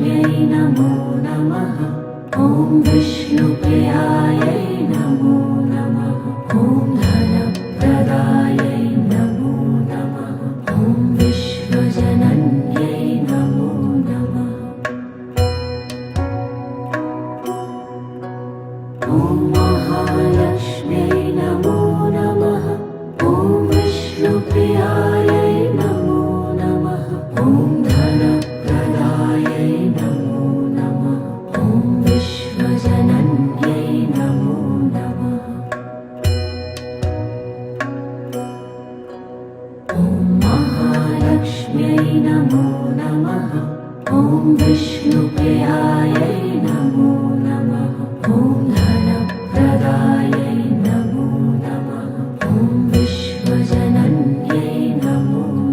महालक्ष्म्यै नमो नमः। ॐ विष्णुप्रियायै नमो नमः। ॐ धनप्रदायै नमो नमः। ॐ विश्वजनन्यै नमो नमः। ॐ महालक्ष्म्यै नमो नमः। ॐ विष्णुप्रियायै नमो नमः। ॐ धनप्रदायै नमो नमः। ॐ विश्वजनन्यै नमो नमः। ॐ महालक्ष्म्यै नमो नमः। ॐ विष्णुप्रियायै नमो